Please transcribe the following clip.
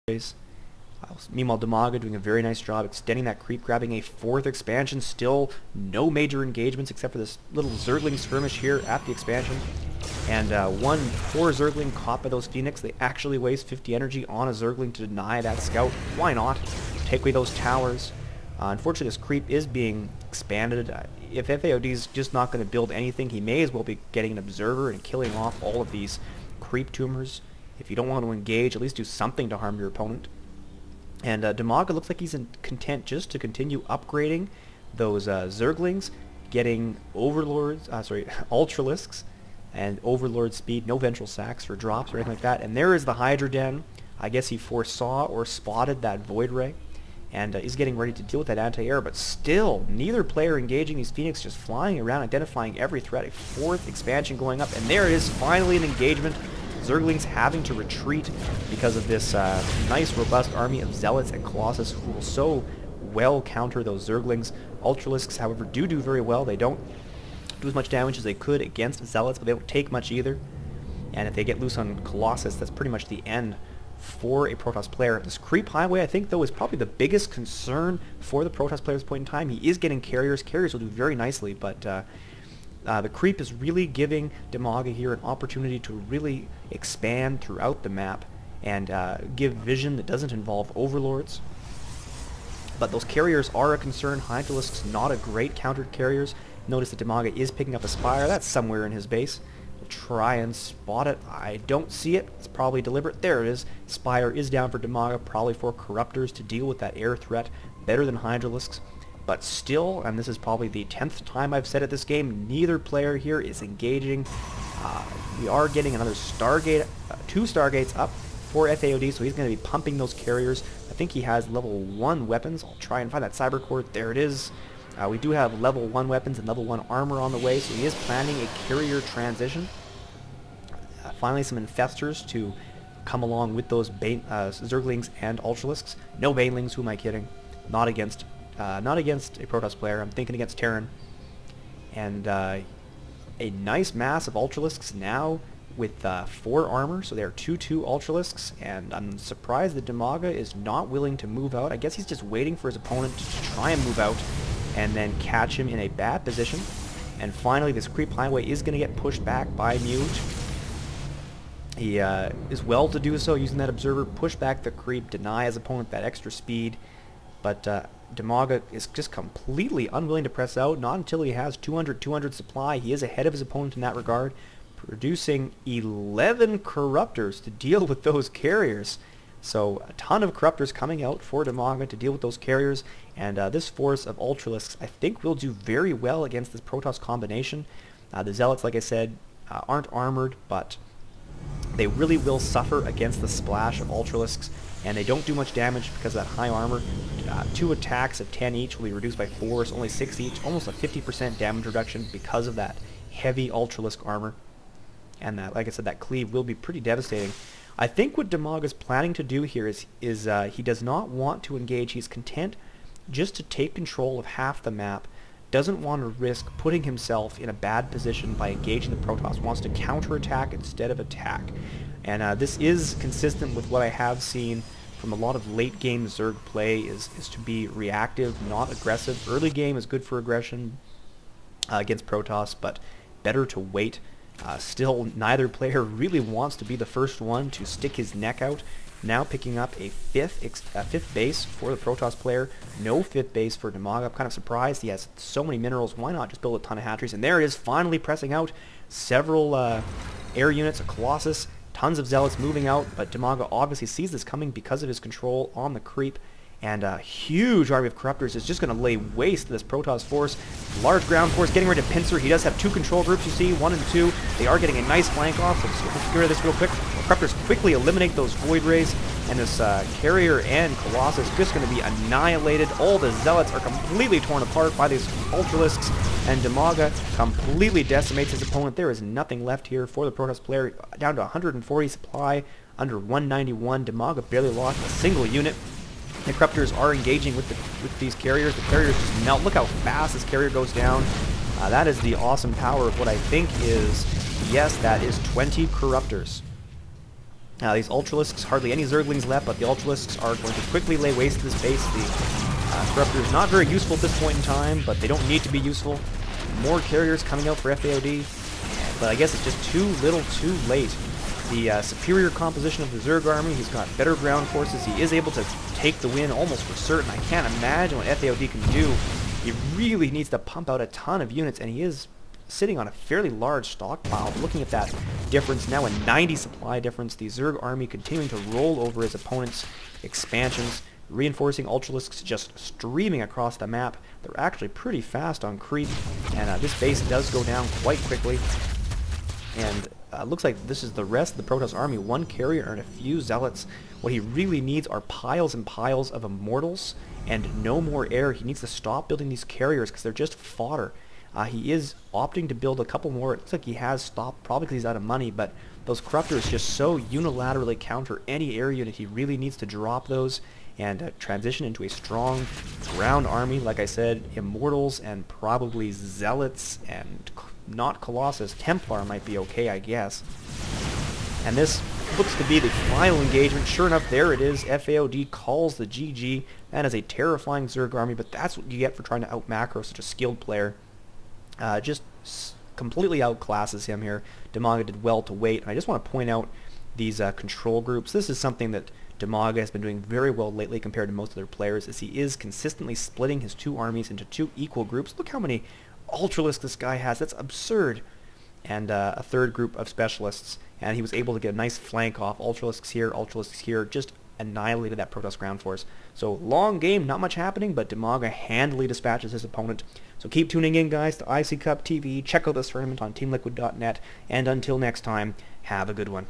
race. Meanwhile, Dimaga doing a very nice job extending that creep, grabbing a 4th expansion. Still no major engagements except for this little Zergling skirmish here at the expansion. And one poor Zergling caught by those Phoenix. They actually waste 50 energy on a Zergling to deny that scout. Why not? Take away those towers. Unfortunately, this creep is being expanded. If F.A.O.D is just not going to build anything, he may as well be getting an observer and killing off all of these creep tumors. If you don't want to engage, at least do something to harm your opponent. And Dimaga looks like he's content just to continue upgrading those Zerglings, getting Overlords, Ultralisks, and Overlord speed, no Ventral Sacks for drops or anything like that. And there is the Hydra Den. I guess he foresaw or spotted that Void Ray, and is getting ready to deal with that anti-air, but still, neither player engaging. These Phoenix just flying around, identifying every threat. A 4th expansion going up, and there it is, finally an engagement. Zerglings having to retreat because of this nice, robust army of Zealots and Colossus who will so well counter those Zerglings. Ultralisks, however, do very well. They don't do as much damage as they could against Zealots, but they don't take much either. And if they get loose on Colossus, that's pretty much the end for a Protoss player. This creep highway, I think, though, is probably the biggest concern for the Protoss player at this point in time. He is getting carriers. Carriers will do very nicely, but the creep is really giving Dimaga here an opportunity to really expand throughout the map and give vision that doesn't involve overlords. But those carriers are a concern. Hydralisk's not a great countered carriers. Notice that Dimaga is picking up a Spire. That's somewhere in his base. We'll try and spot it. I don't see it. It's probably deliberate. There it is. Spire is down for Dimaga, probably for Corruptors to deal with that air threat. Better than Hydralisk's. But still, and this is probably the 10th time I've said it this game, neither player here is engaging. We are getting another Stargate, 2 Stargates up for F.A.O.D, so he's going to be pumping those carriers. I think he has level 1 weapons. I'll try and find that Cyber Core. There it is. We do have level 1 weapons and level 1 armor on the way, so he is planning a carrier transition. Finally, some Infestors to come along with those Zerglings and Ultralisks. No Banelings, who am I kidding? Not against a Protoss player. I'm thinking against Terran. And a nice mass of Ultralisks now with 4 armor, so they're 2/2 Ultralisks, and I'm surprised that Dimaga is not willing to move out. I guess he's just waiting for his opponent to try and move out and then catch him in a bad position. And finally, this creep highway is going to get pushed back by Mute. He is well to do so, using that observer, push back the creep, deny his opponent that extra speed, but Dimaga is just completely unwilling to press out, not until he has 200 supply. He is ahead of his opponent in that regard, producing 11 Corruptors to deal with those carriers. So a ton of Corruptors coming out for Dimaga to deal with those carriers, and this force of Ultralisks I think will do very well against this Protoss combination. The Zealots, like I said, aren't armored, but they really will suffer against the splash of Ultralisks, and they don't do much damage because of that high armor. 2 attacks of 10 each will be reduced by 4, so only 6 each, almost a 50% damage reduction because of that heavy Ultralisk armor. And that, like I said, that cleave will be pretty devastating. I think what Dimaga's planning to do here is he does not want to engage. He's content just to take control of half the map. Doesn't want to risk putting himself in a bad position by engaging the Protoss. Wants to counterattack instead of attack. And this is consistent with what I have seen from a lot of late game Zerg play, is to be reactive, not aggressive. Early game is good for aggression against Protoss, but better to wait. Still, neither player really wants to be the first one to stick his neck out. Now picking up a fifth base for the Protoss player. No 5th base for Dimaga. I'm kind of surprised. He has so many minerals. Why not just build a ton of hatcheries? And there it is, finally pressing out several air units, a Colossus, tons of Zealots moving out, but Dimaga obviously sees this coming because of his control on the creep. And a huge army of Corruptors is just going to lay waste to this Protoss force. Large ground force getting ready to pincer. He does have 2 control groups, you see, 1 and 2. They are getting a nice flank off, so let's get rid of this real quick. Corruptors quickly eliminate those Void Rays, and this Carrier and Colossus just going to be annihilated. All the Zealots are completely torn apart by these Ultralisks, and Dimaga completely decimates his opponent. There is nothing left here for the Protoss player. Down to 140 supply, under 191. Dimaga barely lost a single unit. The Corruptors are engaging with these carriers. The carriers just melt. Look how fast this carrier goes down. That is the awesome power of what I think is, yes, that is 20 Corruptors. These Ultralisks, hardly any Zerglings left, but the Ultralisks are going to quickly lay waste to this base. The Corruptor is not very useful at this point in time, but they don't need to be useful. More carriers coming out for F.A.O.D, but I guess it's just too little too late. The superior composition of the Zerg army, he's got better ground forces, he is able to take the win almost for certain. I can't imagine what F.A.O.D can do. He really needs to pump out a ton of units, and he is sitting on a fairly large stockpile. Looking at that difference, now a 90 supply difference, the Zerg army continuing to roll over his opponent's expansions, reinforcing Ultralisks just streaming across the map. They're actually pretty fast on creep, and this base does go down quite quickly. And looks like this is the rest of the Protoss army, one carrier and a few zealots. What he really needs are piles and piles of immortals and no more air. He needs to stop building these carriers because they're just fodder. He is opting to build a couple more. It looks like he has stopped, probably because he's out of money, but those Corruptors just so unilaterally counter any air unit. He really needs to drop those and transition into a strong ground army. Like I said, Immortals and probably Zealots and not Colossus. Templar might be okay, I guess. And this looks to be the final engagement. Sure enough, there it is. F.A.O.D calls the GG. That is a terrifying Zerg army, but that's what you get for trying to out-macro such a skilled player. Just completely outclasses him here. Dimaga did well to wait. And I just want to point out these control groups. This is something that Dimaga has been doing very well lately compared to most other players, as he is consistently splitting his two armies into two equal groups. Look how many Ultralisks this guy has. That's absurd. And a third group of specialists. And he was able to get a nice flank off. Ultralisks here, just annihilated that Protoss ground force. So long game, not much happening, but Dimaga handily dispatches his opponent. So keep tuning in, guys, to IC Cup TV. Check out this tournament on TeamLiquid.net. And until next time, have a good one.